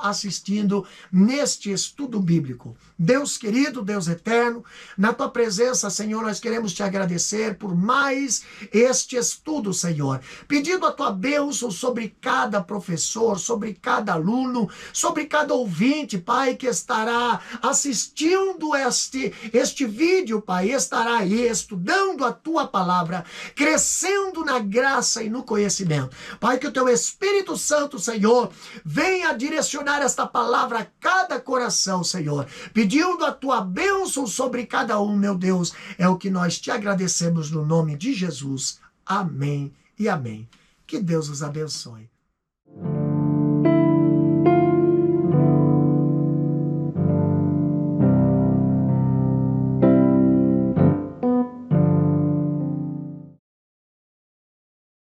assistindo neste estudo bíblico. Deus querido, Deus eterno, na tua presença, Senhor, nós queremos te agradecer por mais este estudo, Senhor, pedindo a tua bênção sobre cada professor, sobre cada aluno, sobre cada ouvinte, Pai, que estará assistindo este vídeo, Pai, estará aí estudando a tua palavra, crescendo na graça e no conhecimento. Pai, que o teu Espírito Santo, Senhor, venha direcionar esta palavra a cada coração, Senhor, pedindo a tua bênção sobre cada um, meu Deus. É o que nós te agradecemos no nome de Jesus. Amém e amém. Que Deus os abençoe.